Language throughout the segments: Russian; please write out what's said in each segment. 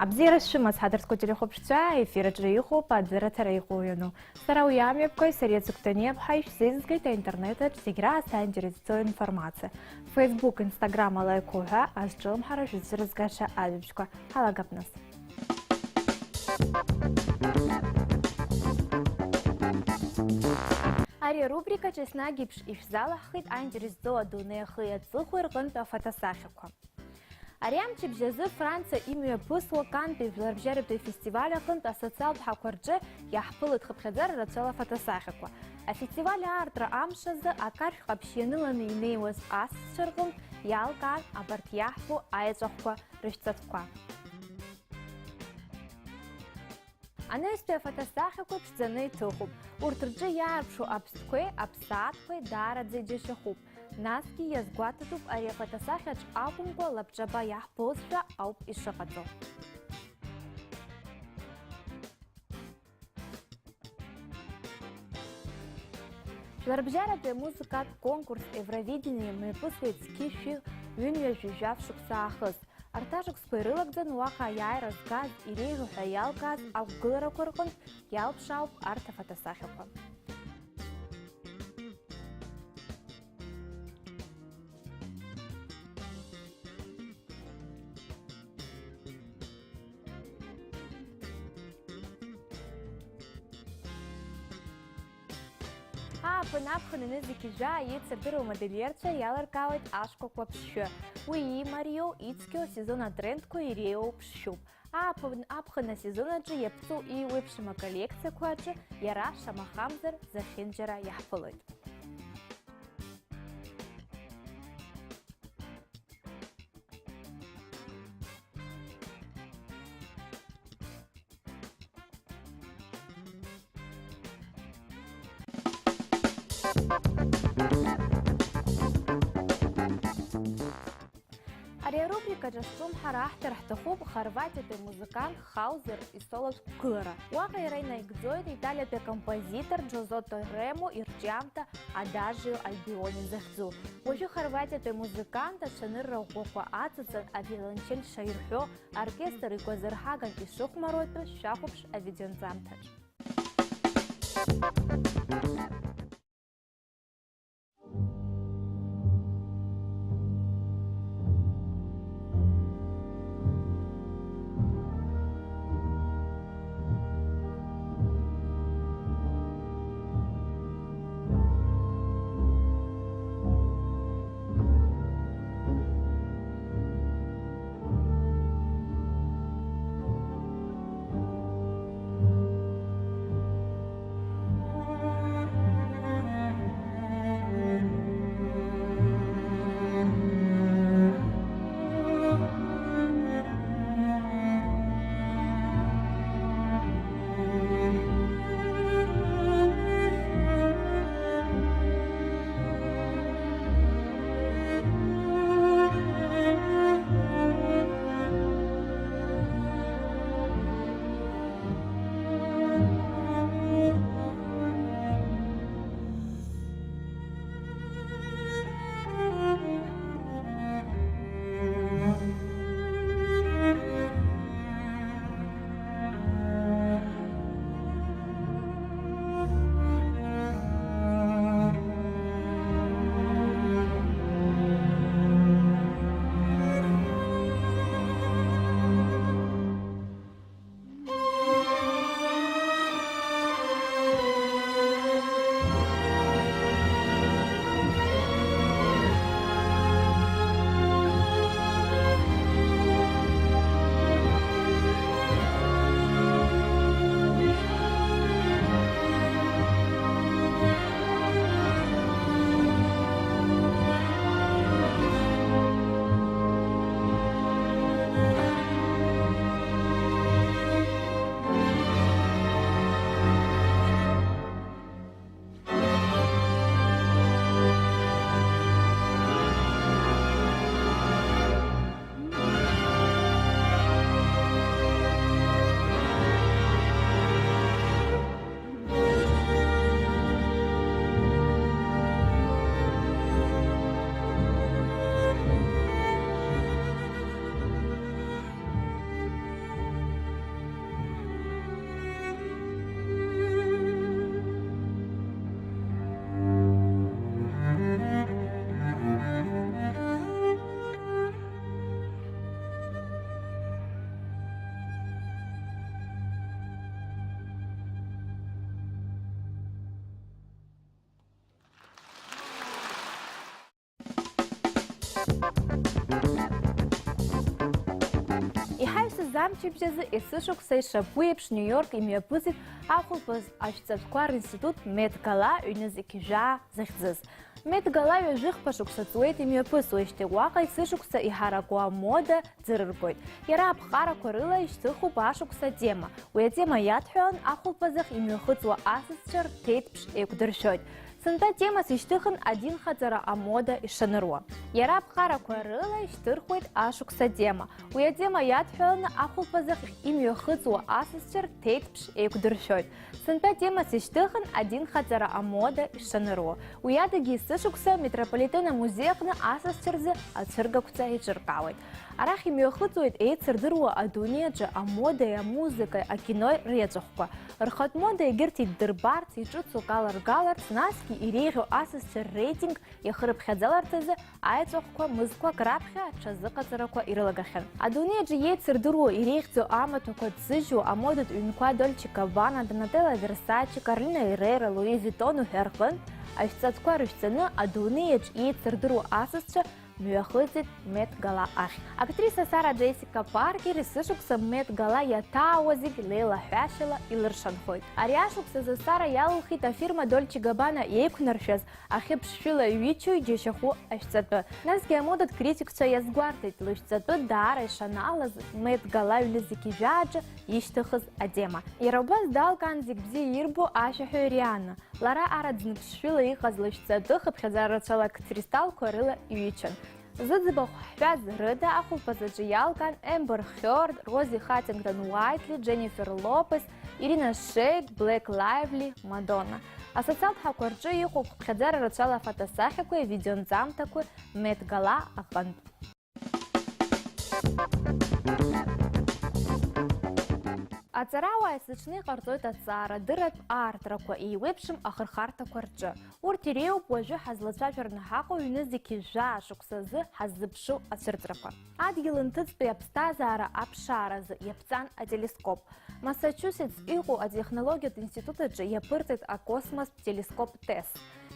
Абзирашшимас хадырско телехопшца эфира джрихо падзира тарайхуяну. Сарауямепкой сарецуктанеп хайш зизгайта интернета сигра стантеризцо информация. Facebook, Instagram лайкуга азджом хараш зирзгаша алюшка. Халагапнас. Ари рубрика чесна гипш ишзалахит антиризцо дуне хыя цухуиргынта фотосахиква. Ариамчи бжезы Франция имя пысло канты в ларбжеребтой фестиваля хынт асоциал бхакварджи яхпылыт хыпхедер рацела фотосахиква. А фестиваль артра амшазы акарх общеныланы имейлась ас шыргын ялкан абарт яхпу айзахква рышцатква. Анеспе фотосахиква бжзаны тухуб. Уртрджи ярбшу абсткве абсаткве дарадзе джишихуб. Наски язгвататуб ари фотосахиач акумго лапчаба яхпозша ауп ишакато. Ларбжарабе музыкат конкурс Евровидения мепысвает скифи вимья жужжавших саахыз. Артажик спырылакдан уаха яйраз газ и рейжу хаял газ алгыра кургын ялпшауп арта фотосахиква. Пынапхын нызыки жа ецердыру модельерча яларкавать ашко квапшё. Уи Марио ицкио сезона трендку и рео пшуп. Пынапхына сезона же епсу и выпшима коллекция кваче яра шамахамзер за хенджера яхпылыт. Ария рубрика джастум харахтер хтахуб Хорватия музыкант Хаузер и Солод Кыра. Уака Ирена Игдзойд Италия композитор Джозото Рему Ирджамта Адажио Альбиони Захзу. Уже Хорватия музыканта Шаныр Раугофа Ацицан Авиолончель Шаирхё оркестр и Козырхаган и Шухмаройпы Шахупш Авидензамтач. замчи бжезы эсышук сайша пуепш Нью-Йорк имя пызык ахулпыз ашцатквар институт медгала юнезикижа захзыз. Медгала южих пашукса цуэт имя пысуэште уақай сышукса и харакуа мода дзырыргойт. Яра абхара корыла иштыху пашукса тема. Уя тема ятхён ахулпызых имя хыцуа асысчар тейтпш экудыршойт. Сынта тема сиштыхын один хазара амода и шаныру. Яраб хара куарыла иштырхует ашукса тема. Уя тема ятхёлна ахулпазых имя хыцу асысчар тейтпш экудыршойт. Сынта тема сиштыхын один хазара амода и шаныру. Уядаги сышукса метрополитена музеяхна асысчарзы ацыргакуца и чыркавайт. Арах имя хыцует эйцырдыруа адунеджа амода и музыкой, а киной реджахква. Рхат мода и герти дырбарц и чуцу галар-галарц наски и рейху асысчар рейтинг и хрыбхядзалартызы айцохква мызква крапхя чазыкацараква ирылагахен. Адунеджа эйцырдыруа и рейхцу аматуква цыжу амодат уинква Дольче Габбана, Донателло Версаче, Карлина Эррера, Луи Виттону Херхен, айфцатква рышцаны адунедж эйцырдыруа асысча Мюахызит Мед-Гала Ах. Актриса Сара Джессика Паркер сышукса Мед-Гала ятауазик Лейла Хвяшила и Лыршанхойт. Ариашукса за Сара ялухита фирма Дольче Габбана ейкнаршез ахипшила юичу и джешаху ашцату. Назги амодат критикца язгвартит лышцату дара и шаналаз Мед-Гала юлизики жаджа иштыхыз адема. Яробас далкан зигбзи ирбу ашаху Рианна. Лара арадзныкшила ихаз лышцату хапхазарачала кцристал корыла юичан. Зыдзыбах хвяз рыда ахулпазаджи ялкан Эмбер Хёрд, Рози Хаттингтон Уайтли, Дженнифер Лопес, Ирина Шейк, Блэк Лайвли, Мадонна. А социал хакуарджи иху хадзара рачала фотосахику и видеонзам такой Мед-Гала Ахван. Ацарауа эсычны картойт ацара, дырат артраква и вебшим ахырхарта кварджы. Уртиреу позже хазлачачарны хаку юныздики жашуксазы хаззыпшу ацыртраква. Адгилынтыцпы япстазара апшаразы япцан а телескоп. Массачусетс игу а технологият института япыртыт а космос телескоп ТЭС.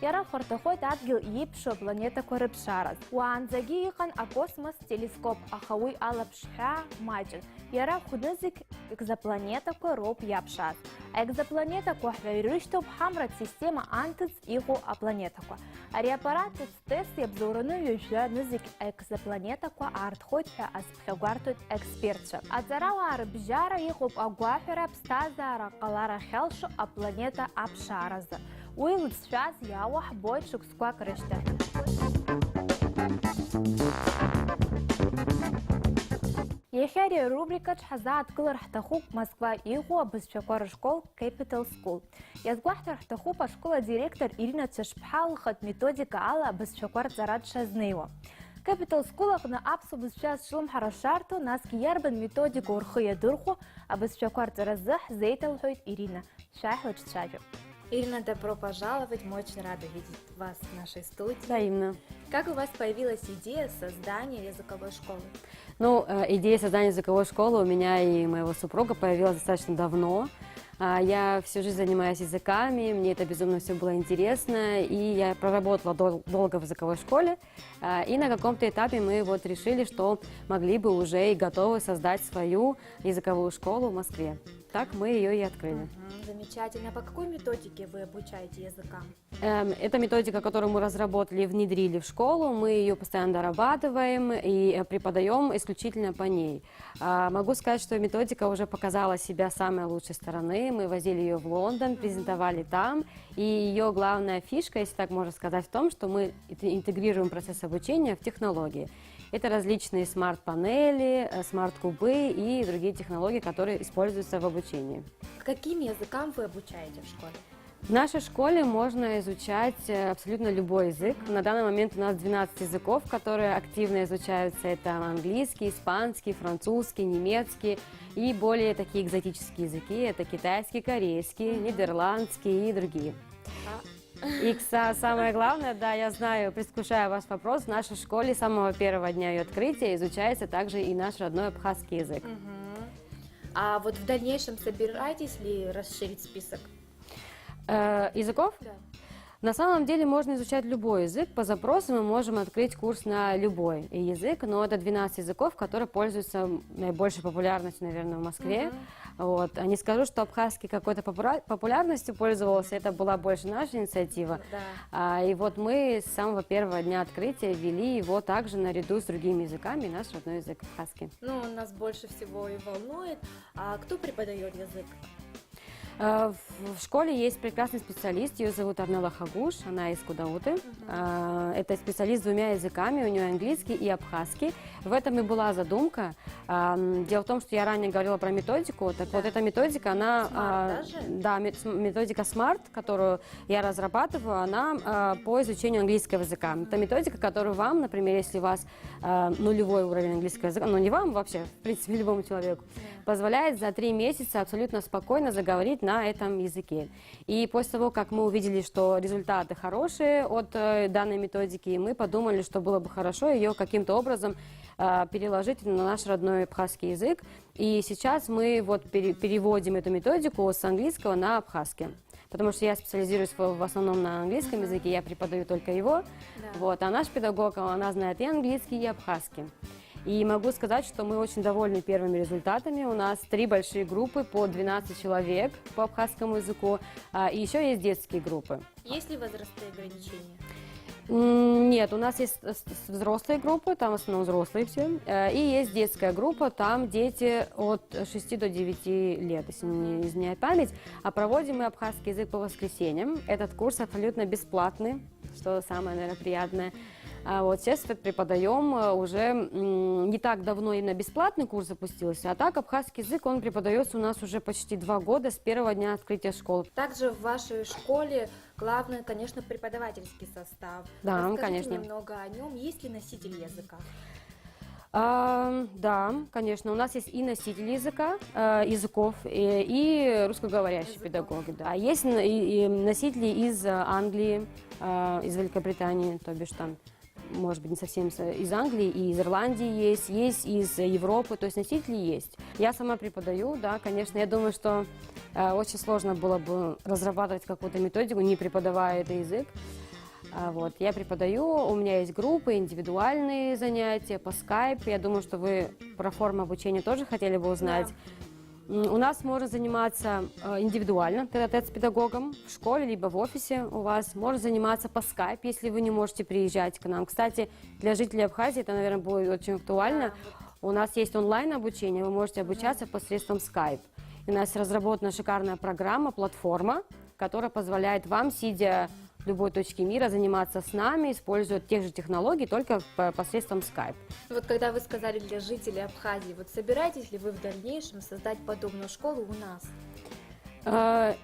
Яра хортохойт адгил ипшу планета корыпшараз. Уанзаги ихан а космос телескоп ахауи алапшха маджин. Яра худызик экзопланета короб япшаз. Экзопланета кохвейрыштоп хамрат система антыц игу а планета ко. Ариапарат ТЭС ябзорыны южа нызик экзопланета ко артхойт аспхегвартует экспертша. Ацарауа арбжара игу агуафера пстазара калара хелшу а планета апшараза. Уилл связ яуах бойчук сквак рышта. Ехери рубрика чхазаат кылар хтахук Москва игу абызчаквар школ Capital School. Язгвахтар хтахупа школа директор Ирина Цешпхалхат методика ала абызчаквар зарад шазнеева. Capital School на апсу бызчаз шылым харашарту наски ярбан методику урхыя дырху абызчаквар заразах зейталхойт Ирина. Шайхлыч чачу. Ирина, добро пожаловать. Мы очень рады видеть вас в нашей студии. Взаимно. Как у вас появилась идея создания языковой школы? Ну, идея создания языковой школы у меня и моего супруга появилась достаточно давно. Я всю жизнь занимаюсь языками, мне это безумно все было интересно, и я проработала долго в языковой школе, и на каком-то этапе мы вот решили, что могли бы уже и готовы создать свою языковую школу в Москве. Так мы ее и открыли. Замечательно. По какой методике вы обучаете языкам? Это методика, которую мы разработали и внедрили в школу. Мы ее постоянно дорабатываем и преподаем исключительно по ней. Могу сказать, что методика уже показала себя с самой лучшей стороны. Мы возили ее в Лондон, презентовали там. И ее главная фишка, если так можно сказать, в том, что мы интегрируем процесс обучения в технологии. Это различные смарт-панели, смарт-кубы и другие технологии, которые используются в обучении. Каким языкам вы обучаете в школе? В нашей школе можно изучать абсолютно любой язык. На данный момент у нас 12 языков, которые активно изучаются. Это английский, испанский, французский, немецкий и более такие экзотические языки. Это китайский, корейский, нидерландский и другие. И самое главное, да, я знаю, предвкушаю ваш вопрос, в нашей школе с самого первого дня ее открытия изучается также и наш родной абхазский язык. А вот в дальнейшем собираетесь ли расширить список? Языков? Да. На самом деле можно изучать любой язык. По запросу мы можем открыть курс на любой язык, но это 12 языков, которые пользуются наибольшей популярностью, наверное, в Москве. Вот. А не скажу, что абхазский какой-то популярностью пользовался, это была больше наша инициатива. Да. И вот мы с самого первого дня открытия ввели его также наряду с другими языками, наш родной язык абхазский. Ну, нас больше всего и волнует, а кто преподает язык? В школе есть прекрасный специалист, ее зовут Арнелла Хагуш, она из Кудауты. Это специалист с двумя языками, у нее английский и абхазский. В этом и была задумка. Дело в том, что я ранее говорила про методику, так вот эта методика, она... Smart, да, методика SMART, которую я разрабатываю, она по изучению английского языка. Это методика, которую вам, например, если у вас нулевой уровень английского языка, ну не вам вообще, в принципе, любому человеку, позволяет за 3 месяца абсолютно спокойно заговорить на этом языке. И после того, как мы увидели, что результаты хорошие от данной методики, мы подумали, что было бы хорошо ее каким-то образом переложить на наш родной абхазский язык. И сейчас мы вот переводим эту методику с английского на абхазский. Потому что я специализируюсь в основном на английском языке, я преподаю только его. Вот, а наш педагог, она знает и английский, и абхазский. И могу сказать, что мы очень довольны первыми результатами. У нас 3 большие группы по 12 человек по абхазскому языку. И еще есть детские группы. Есть ли возрастные ограничения? Нет, у нас есть взрослые группы, там в основном взрослые все. И есть детская группа, там дети от 6 до 9 лет, если не изменяет память. А проводим мы абхазский язык по воскресеньям. Этот курс абсолютно бесплатный, что самое, наверное, приятное. А вот сейчас преподаем уже не так давно именно бесплатный курс запустился, а так абхазский язык, он преподается у нас уже почти 2 года с первого дня открытия школы. Также в вашей школе главное, конечно, преподавательский состав. Да, Расскажите конечно. немного о нем. Есть ли носитель языка? Да, конечно, у нас есть и носители языка, языков, и русскоговорящие педагоги. Да. А есть и носители из Англии, из Великобритании, то бишь там, может быть, не совсем из Англии, и из Ирландии есть из Европы, то есть носители есть. Я сама преподаю, да, конечно, я думаю, что очень сложно было бы разрабатывать какую-то методику, не преподавая этот язык. Вот, я преподаю, у меня есть группы, индивидуальные занятия по Skype. Я думаю, что вы про форму обучения тоже хотели бы узнать. У нас можно заниматься индивидуально, тет-а-тет с педагогом в школе, либо в офисе у вас. Можно заниматься по Skype, если вы не можете приезжать к нам. Кстати, для жителей Абхазии это, наверное, будет очень актуально. У нас есть онлайн-обучение, вы можете обучаться посредством Skype. У нас разработана шикарная программа, платформа, которая позволяет вам, сидя в любой точке мира, заниматься с нами, используя тех же технологий, только посредством Skype. Вот когда вы сказали для жителей Абхазии, вот собираетесь ли вы в дальнейшем создать подобную школу у нас?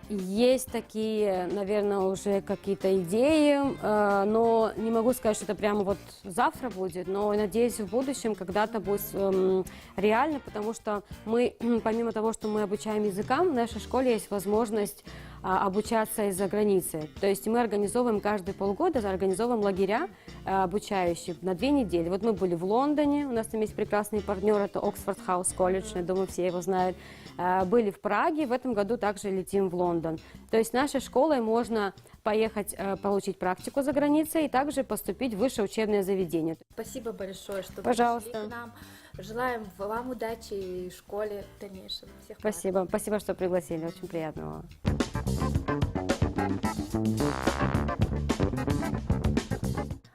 Есть такие, наверное, уже какие-то идеи, но не могу сказать, что это прямо вот завтра будет, но надеюсь, в будущем когда-то будет реально, потому что мы, помимо того, что мы обучаем языкам, в нашей школе есть возможность обучаться из-за границы. То есть мы организовываем каждые полгода, организовываем лагеря обучающие на 2 недели. Вот мы были в Лондоне, у нас там есть прекрасный партнер, это Оксфорд Хаус колледж, я думаю, все его знают. Были в Праге, в этом году также летим в Лондон. То есть нашей школой можно поехать получить практику за границей и также поступить в высшее учебное заведение. Спасибо большое, что Пожалуйста. пришли к нам. Желаем вам удачи и школе в дальнейшем. Всех благ. Спасибо, спасибо, что пригласили, очень приятного.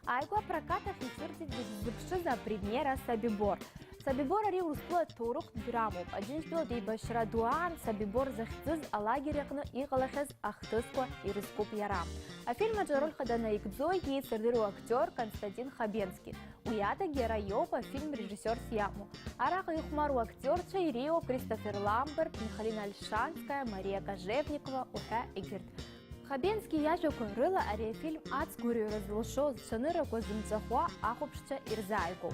Айгуа прокатов и за премьера Собибор. Собибор ари успла турук драму. Один пил и башра дуан Собибор захтыз алагерекну и галахез ахтызко и рискуп ярам. А фильм роль хадана икдзой и сырдыру актер Константин Хабенский. Уята геройопа фильм режиссер Сьяму. Араха юхмару актер Чайрио, Кристофер Ламберт, Михалина Альшанская, Мария Кожевникова, Уха Эгерт. Хабенский яжу курыла ари фильм ацгурю разлушо шаныра козымцахуа ахупшча ирзайку.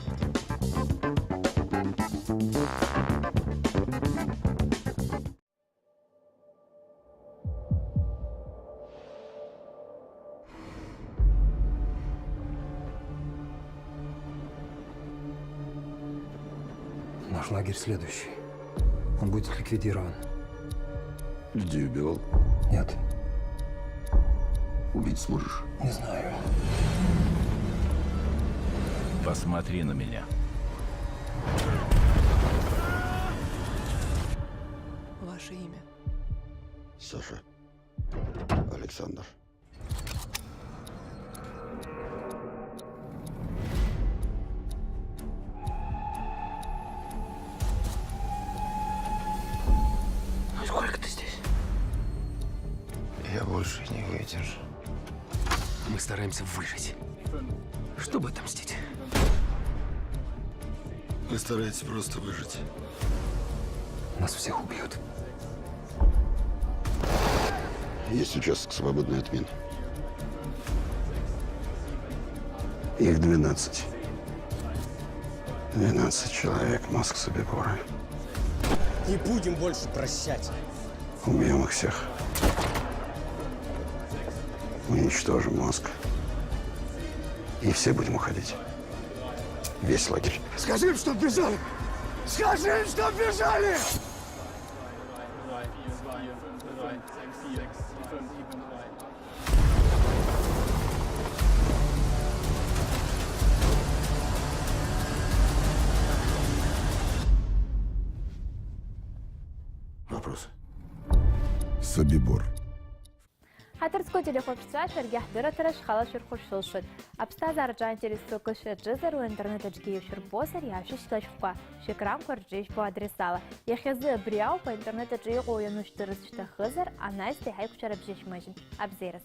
Наш лагерь следующий. Он будет ликвидирован. Людей убивал? Нет. Убить сможешь? Не знаю. Посмотри на меня. Ваше имя? Саша. Александр. Сколько ты здесь? Я больше не выдержу. Мы стараемся выжить, чтобы отомстить. Вы стараетесь просто выжить. Нас всех убьют. Есть участок свободный от мин. Их 12. 12 человек, мозг Собибора. Не будем больше прощать. Убьем их всех. Уничтожим мозг. И все будем уходить. Весь лагерь. Скажи им, что бежали! Скажи им, что бежали! Вопросы? Собибор. Хатырско телехопшца шерге хдыра тырыш хала шурхуш шулшут. Абста зарджан телесу кышы джизер у интернет очки шурпосер яшиш шлачхва. Шекрам корджиш по адресала. Яхязы бриау по интернет очки уянуш тырыс штахызер, а найсты хайк шарабжиш мажин. Абзерас.